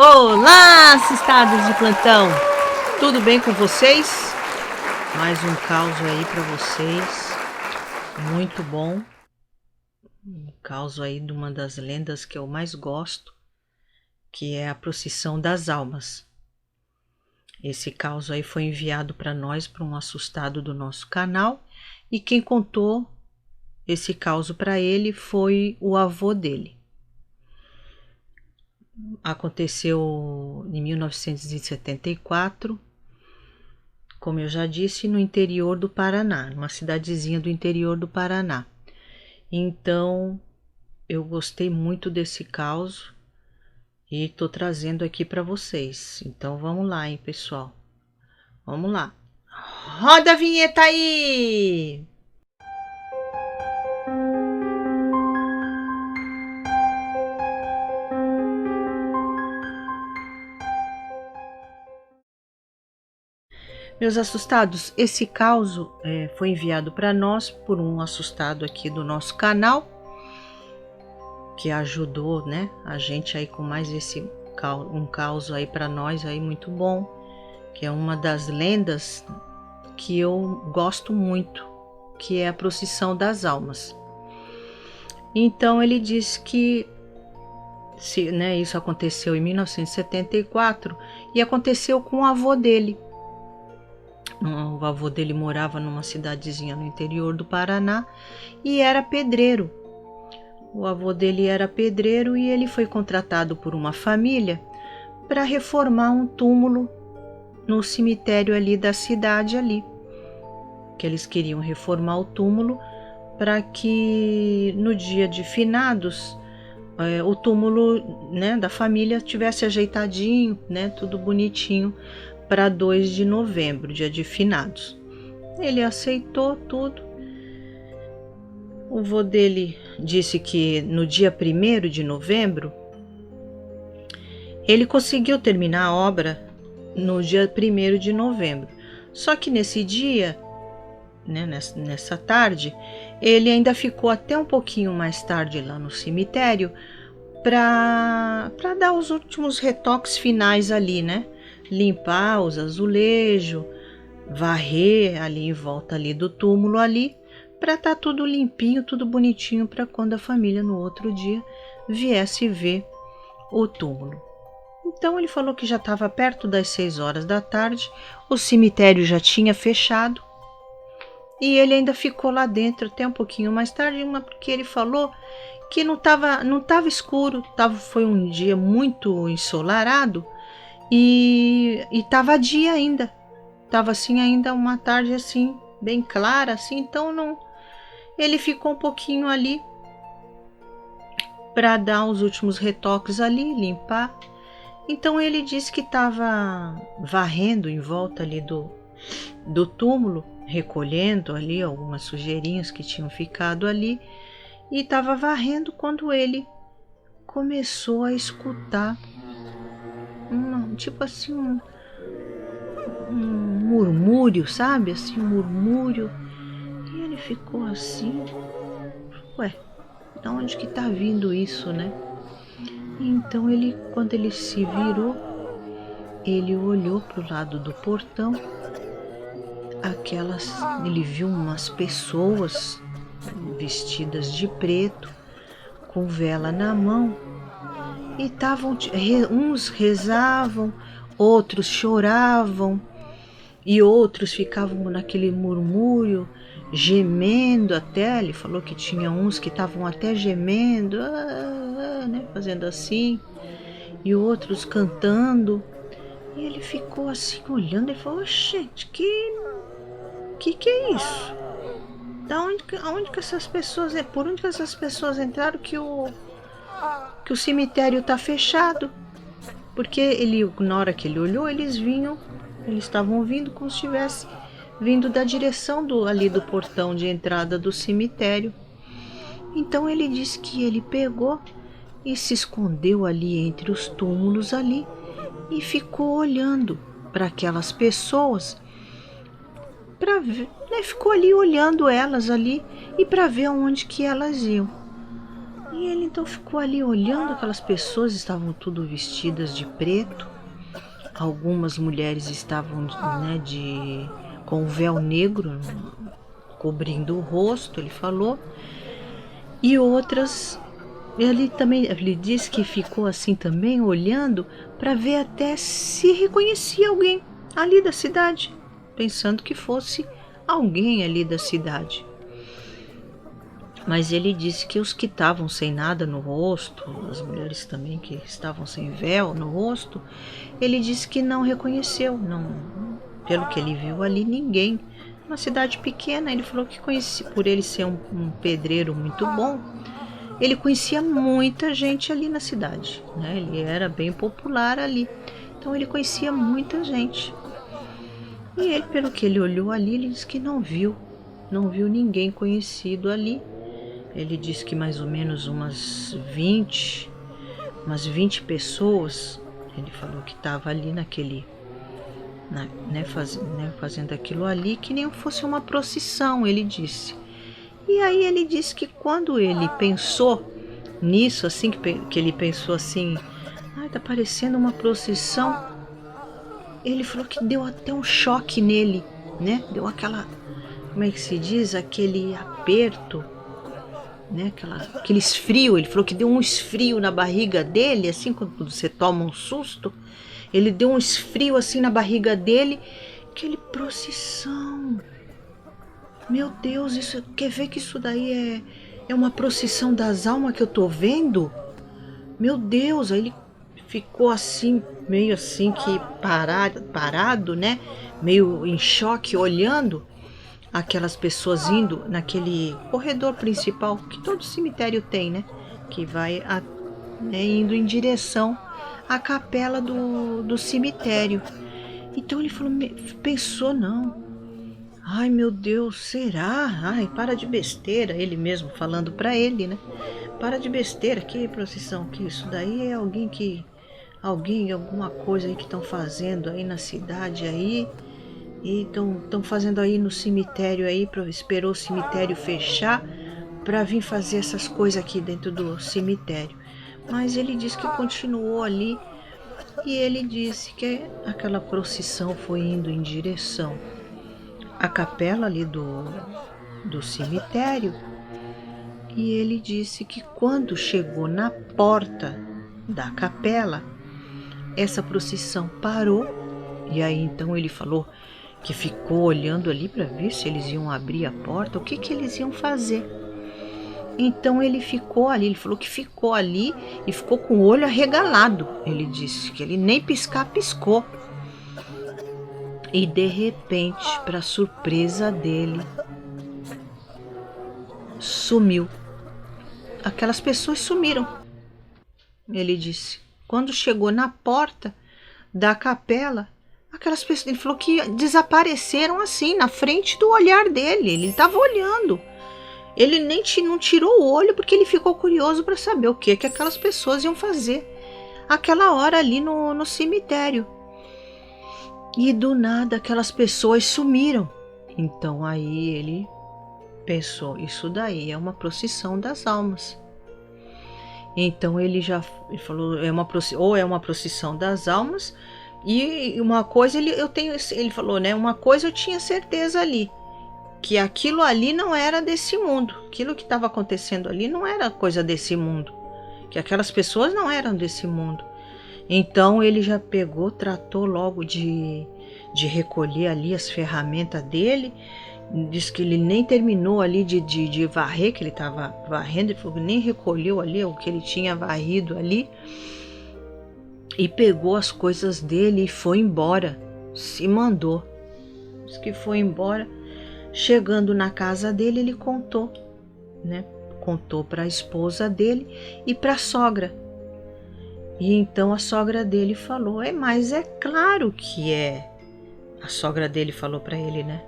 Olá, assustados de plantão! Tudo bem com vocês? Mais um caos aí para vocês, muito bom. Um caos aí de uma das lendas que eu mais gosto, que é a procissão das almas. Esse caos aí foi enviado para nós por um assustado do nosso canal, e quem contou esse caos para ele foi o avô dele. Aconteceu em 1974, como eu já disse, no interior do Paraná, numa cidadezinha do interior do Paraná. Então, eu gostei muito desse caos e estou trazendo aqui para vocês. Então, vamos lá, hein, pessoal? Vamos lá. Roda a vinheta aí! Meus assustados, esse caos foi enviado para nós por um assustado aqui do nosso canal, que ajudou, né, a gente aí com mais um caos aí para nós aí muito bom, que é uma das lendas que eu gosto muito, que é a procissão das almas. Então ele diz que isso aconteceu em 1974 e aconteceu com o avô dele. O avô dele morava numa cidadezinha no interior do Paraná e era pedreiro. O avô dele era pedreiro e ele foi contratado por uma família para reformar um túmulo no cemitério ali da cidade ali. Que eles queriam reformar o túmulo para que no dia de finados o túmulo, né, da família tivesse ajeitadinho, né, tudo bonitinho, para 2 de novembro, dia de finados. Ele aceitou tudo. O avô dele disse que no dia 1º de novembro ele conseguiu terminar a obra no dia 1º de novembro. Só que nesse dia, né, nessa tarde, ele ainda ficou até um pouquinho mais tarde lá no cemitério para dar os últimos retoques finais ali, né? Limpar os azulejos, varrer ali em volta ali do túmulo ali, para estar tudo limpinho, tudo bonitinho, para quando a família no outro dia viesse ver o túmulo. Então ele falou que já estava perto das 6 horas da tarde, o cemitério já tinha fechado e ele ainda ficou lá dentro até um pouquinho mais tarde, porque ele falou que não estava escuro, foi um dia muito ensolarado e estava dia ainda, estava assim ainda uma tarde assim bem clara assim, então não. Ele ficou um pouquinho ali para dar os últimos retoques ali, limpar. Então ele disse que estava varrendo em volta ali do túmulo, recolhendo ali algumas sujeirinhas que tinham ficado ali, e estava varrendo quando ele começou a escutar tipo assim um murmúrio, sabe? Assim, um murmúrio. E ele ficou assim, ué, de onde que tá vindo isso, né? Então quando ele se virou, ele olhou pro lado do portão, ele viu umas pessoas vestidas de preto, com vela na mão, e uns rezavam, outros choravam, e outros ficavam naquele murmúrio, gemendo até. Ele falou que tinha uns que estavam até gemendo, né, fazendo assim, e outros cantando. E ele ficou assim olhando e falou: gente, que é isso? Aonde que essas pessoas, por onde que essas pessoas entraram que o cemitério está fechado? Porque na hora que ele olhou, eles estavam vindo como se estivesse vindo da direção ali do portão de entrada do cemitério. Então ele disse que ele pegou e se escondeu ali entre os túmulos ali e ficou olhando para aquelas pessoas, para ver, né, ficou ali olhando elas ali e para ver aonde que elas iam. E ele então ficou ali olhando, aquelas pessoas estavam tudo vestidas de preto. Algumas mulheres estavam, né, com o véu negro cobrindo o rosto, ele falou. E outras, ele disse que ficou assim também olhando para ver até se reconhecia alguém ali da cidade, pensando que fosse alguém ali da cidade. Mas ele disse que os que estavam sem nada no rosto, as mulheres também que estavam sem véu no rosto, ele disse que não reconheceu, não, pelo que ele viu ali, ninguém. Uma cidade pequena, ele falou que conhecia, por ele ser um pedreiro muito bom, ele conhecia muita gente ali na cidade, né? Ele era bem popular ali, então ele conhecia muita gente. E ele, pelo que ele olhou ali, ele disse que não viu ninguém conhecido ali. Ele disse que mais ou menos umas 20 pessoas, ele falou que estava ali fazendo aquilo ali, que nem fosse uma procissão, ele disse. E aí ele disse que quando ele pensou nisso, assim, que ele pensou assim, tá parecendo uma procissão, ele falou que deu até um choque nele, né? Deu aquela, como é que se diz? Aquele aperto, né? Aquele esfrio. Ele falou que deu um esfrio na barriga dele, assim, quando você toma um susto. Ele deu um esfrio assim na barriga dele. Aquele procissão. Meu Deus, isso, quer ver que isso daí é uma procissão das almas que eu tô vendo? Meu Deus, aí ele ficou assim, meio assim que parado, né? Meio em choque, olhando aquelas pessoas indo naquele corredor principal que todo cemitério tem, né? Que vai né, indo em direção à capela do cemitério. Então ele falou, pensou, não. Ai, meu Deus, será? Ai, para de besteira. Ele mesmo falando para ele, né? Para de besteira, que procissão, que isso daí é alguma coisa aí que estão fazendo aí na cidade aí. E estão fazendo aí no cemitério aí, esperou o cemitério fechar para vir fazer essas coisas aqui dentro do cemitério. Mas ele disse que continuou ali e ele disse que aquela procissão foi indo em direção à capela ali do cemitério. E ele disse que quando chegou na porta da capela, essa procissão parou. E aí então ele falou que ficou olhando ali para ver se eles iam abrir a porta, o que eles iam fazer. Então ele ficou ali, ele falou que ficou ali e ficou com o olho arregalado. Ele disse que ele nem piscar piscou. E de repente, para surpresa dele, sumiu. Aquelas pessoas sumiram, ele disse. Quando chegou na porta da capela, aquelas pessoas, ele falou que desapareceram assim, na frente do olhar dele. Ele estava olhando. Ele nem não tirou o olho porque ele ficou curioso para saber o que aquelas pessoas iam fazer aquela hora ali no cemitério. E do nada aquelas pessoas sumiram. Então aí ele pensou, isso daí é uma procissão das almas. Então ele falou, ou é uma procissão das almas, e uma coisa ele falou, né? Uma coisa eu tinha certeza ali, que aquilo ali não era desse mundo, aquilo que estava acontecendo ali não era coisa desse mundo, que aquelas pessoas não eram desse mundo. Então ele já pegou, tratou logo de recolher ali as ferramentas dele. Diz que ele nem terminou ali de varrer, que ele estava varrendo, ele falou que nem recolheu ali o que ele tinha varrido ali. E pegou as coisas dele e foi embora, se mandou. Diz que foi embora. Chegando na casa dele, ele contou, né? Contou para a esposa dele e para a sogra. E então a sogra dele falou, mas é claro que é. A sogra dele falou para ele, né?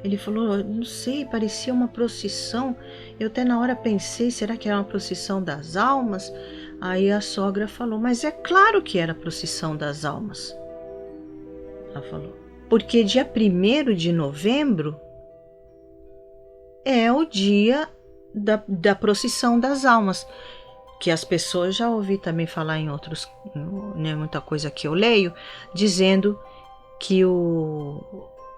Ele falou, não sei, parecia uma procissão. Eu até na hora pensei, será que era uma procissão das almas? Aí a sogra falou, mas é claro que era a procissão das almas. Ela falou, porque dia 1º de novembro é o dia da procissão das almas. que as pessoas, já ouvi também falar em outros, né, muita coisa que eu leio, dizendo que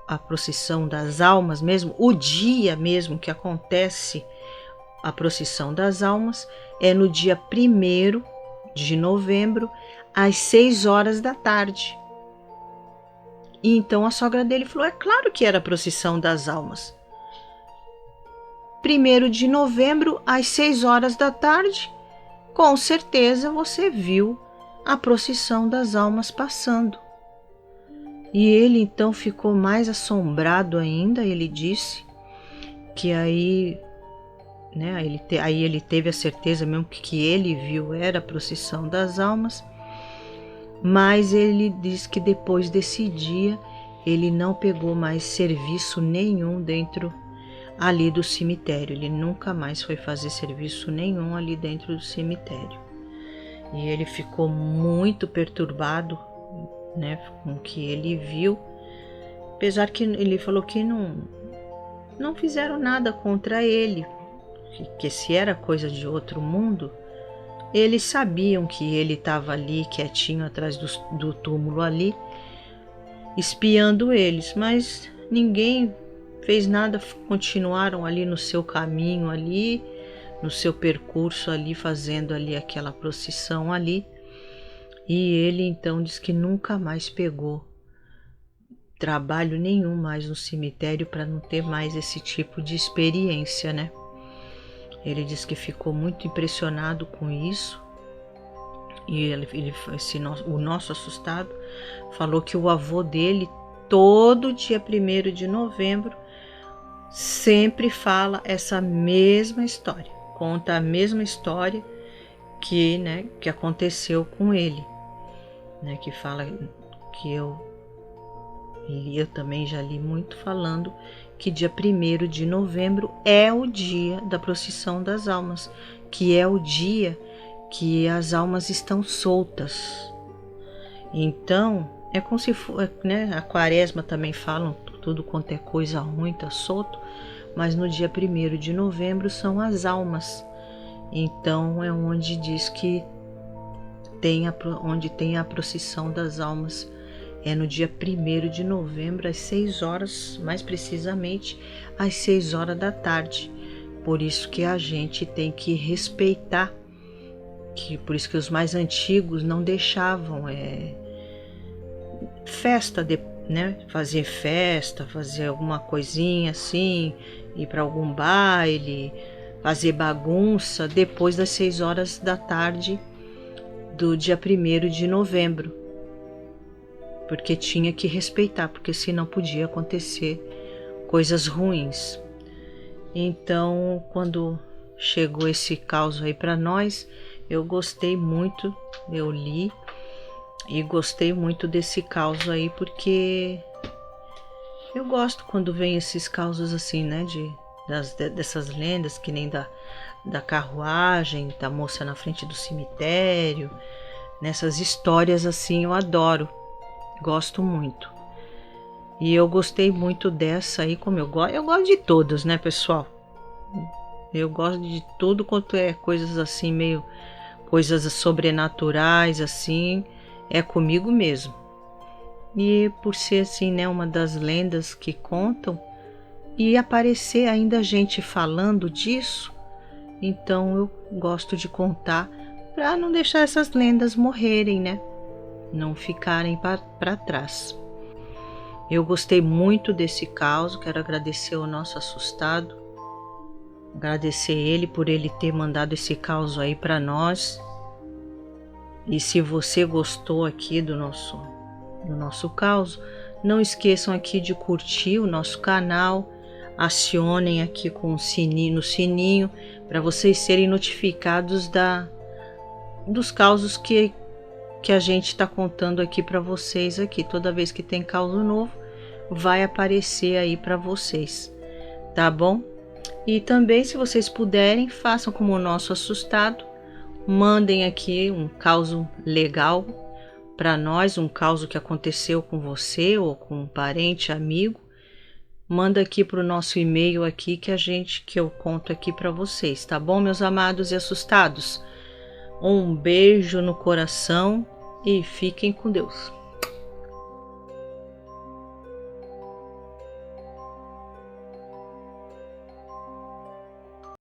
a procissão das almas mesmo, o dia mesmo que acontece a procissão das almas, é no dia 1º de novembro, às 6 horas da tarde. E então a sogra dele falou, é claro que era a procissão das almas. 1º de novembro, às 6 horas da tarde, com certeza você viu a procissão das almas passando. E ele então ficou mais assombrado ainda. Ele disse que aí, né, aí ele teve a certeza mesmo que ele viu era a procissão das almas, mas ele disse que depois desse dia ele não pegou mais serviço nenhum dentro ali do cemitério. Ele nunca mais foi fazer serviço nenhum ali dentro do cemitério. E ele ficou muito perturbado, né, com o que ele viu, apesar que ele falou que não fizeram nada contra ele, que se era coisa de outro mundo, eles sabiam que ele estava ali quietinho atrás do túmulo ali, espiando eles, mas ninguém fez nada, continuaram ali no seu caminho ali, no seu percurso ali, fazendo ali aquela procissão ali. E ele então diz que nunca mais pegou trabalho nenhum mais no cemitério para não ter mais esse tipo de experiência, né? Ele diz que ficou muito impressionado com isso. E o nosso assustado falou que o avô dele, todo dia 1º de novembro, sempre fala essa mesma história, conta a mesma história que aconteceu com ele. Né, que fala que eu também já li muito falando que dia 1º de novembro é o dia da procissão das almas, que é o dia que as almas estão soltas. Então, é como se for, né, a quaresma também falam tudo quanto é coisa ruim tá solto, mas no dia 1º de novembro são as almas. Então é onde diz que onde tem a procissão das almas, é no dia 1º de novembro, às 6 horas, mais precisamente, às 6 horas da tarde. Por isso que a gente tem que respeitar, por isso que os mais antigos não deixavam festa, né? Fazer festa, fazer alguma coisinha assim, ir para algum baile, fazer bagunça depois das 6 horas da tarde do dia 1º de novembro, porque tinha que respeitar, porque senão podia acontecer coisas ruins. Então, quando chegou esse caos aí para nós, eu gostei muito, eu li e gostei muito desse caos aí, porque eu gosto quando vem esses causos assim, né, dessas lendas, que nem da carruagem, da moça na frente do cemitério, nessas histórias assim, eu adoro, gosto muito. E eu gostei muito dessa aí, como eu gosto de todas, né, pessoal? Eu gosto de tudo quanto é coisas assim, meio coisas sobrenaturais assim, é comigo mesmo. E por ser assim, né, uma das lendas que contam, e aparecer ainda gente falando disso, então eu gosto de contar para não deixar essas lendas morrerem, né? Não ficarem para trás. Eu gostei muito desse caso, quero agradecer ao nosso assustado, agradecer ele por ele ter mandado esse caso aí para nós. E se você gostou aqui do nosso caso, não esqueçam aqui de curtir o nosso canal, acionem aqui com o sininho, no sininho, para vocês serem notificados dos causos que a gente está contando aqui para vocês aqui. Toda vez que tem caso novo, vai aparecer aí para vocês, tá bom? E também, se vocês puderem, façam como o nosso assustado, mandem aqui um caso legal para nós, um caso que aconteceu com você ou com um parente, amigo. Manda aqui para o nosso e-mail aqui que eu conto aqui para vocês, tá bom, meus amados e assustados? Um beijo no coração e fiquem com Deus.